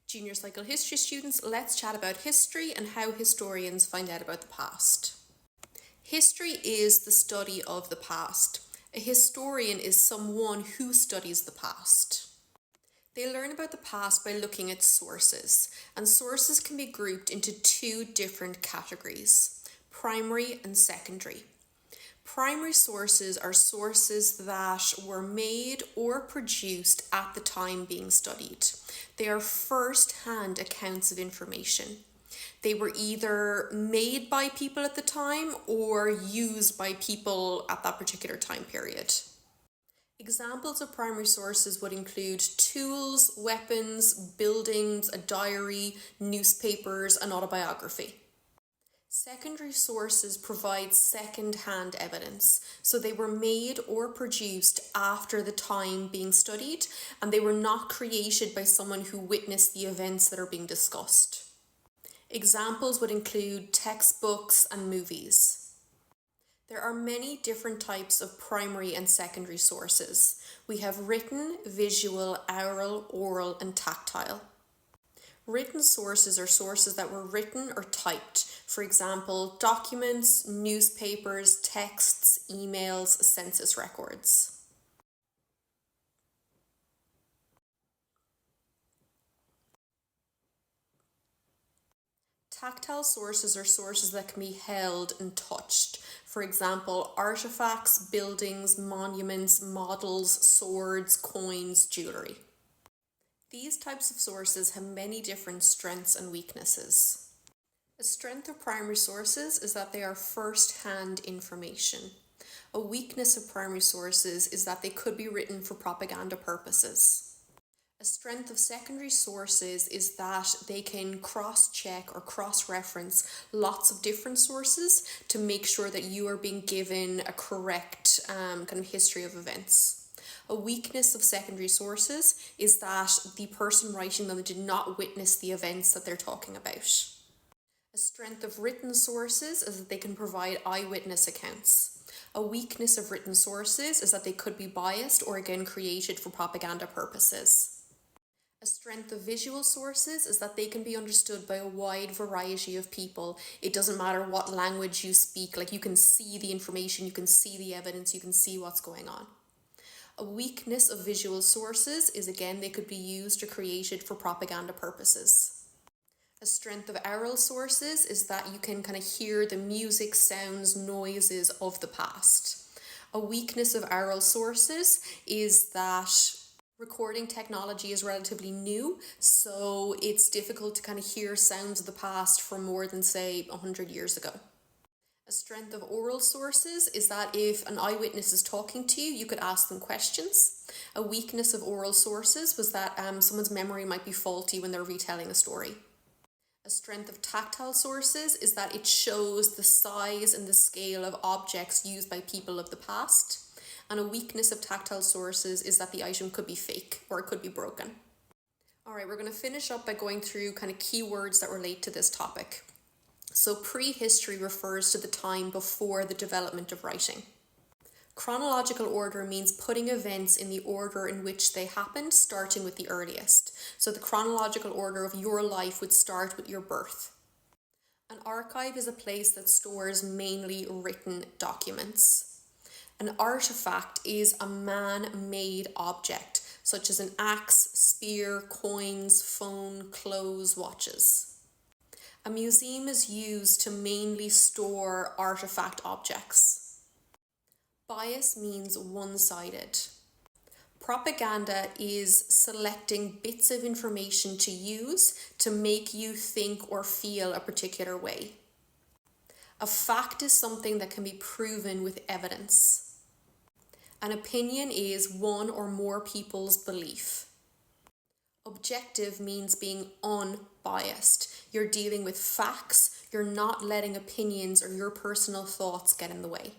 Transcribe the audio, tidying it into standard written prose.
Junior Cycle History students, let's chat about history and how historians find out about the past. History is the study of the past. A historian is someone who studies the past. They learn about the past by looking at sources, and sources can be grouped into two different categories: primary and secondary. Primary sources are sources that were made or produced at the time being studied. They are first-hand accounts of information. They were either made by people at the time or used by people at that particular time period. Examples of primary sources would include tools, weapons, buildings, a diary, newspapers, an autobiography. Secondary sources provide second-hand evidence, so they were made or produced after the time being studied, and they were not created by someone who witnessed the events that are being discussed. Examples would include textbooks and movies. There are many different types of primary and secondary sources. We have written, visual, oral, and tactile. Written sources are sources that were written or typed. For example, documents, newspapers, texts, emails, census records. Tactile sources are sources that can be held and touched. For example, artifacts, buildings, monuments, models, swords, coins, jewellery. These types of sources have many different strengths and weaknesses. A strength of primary sources is that they are first-hand information. A weakness of primary sources is that they could be written for propaganda purposes. A strength of secondary sources is that they can cross-check or cross-reference lots of different sources to make sure that you are being given a correct kind of history of events. A weakness of secondary sources is that the person writing them did not witness the events that they're talking about. A strength of written sources is that they can provide eyewitness accounts. A weakness of written sources is that they could be biased or again created for propaganda purposes. A strength of visual sources is that they can be understood by a wide variety of people. It doesn't matter what language you speak, like you can see the information, you can see the evidence, you can see what's going on. A weakness of visual sources is again they could be used or created for propaganda purposes. A strength of oral sources is that you can kind of hear the music, sounds, noises of the past. A weakness of oral sources is that recording technology is relatively new, so it's difficult to kind of hear sounds of the past from more than, say, 100 years ago. A strength of oral sources is that if an eyewitness is talking to you, you could ask them questions. A weakness of oral sources was that someone's memory might be faulty when they're retelling a story. A strength of tactile sources is that it shows the size and the scale of objects used by people of the past. And a weakness of tactile sources is that the item could be fake or it could be broken. All right, we're going to finish up by going through kind of keywords that relate to this topic. So prehistory refers to the time before the development of writing. Chronological order means putting events in the order in which they happened, starting with the earliest. So the chronological order of your life would start with your birth. An archive is a place that stores mainly written documents. An artifact is a man-made object, such as an axe, spear, coins, phone, clothes, watches. A museum is used to mainly store artifact objects. Bias means one-sided. Propaganda is selecting bits of information to use to make you think or feel a particular way. A fact is something that can be proven with evidence. An opinion is one or more people's belief. Objective means being unbiased. You're dealing with facts, you're not letting opinions or your personal thoughts get in the way.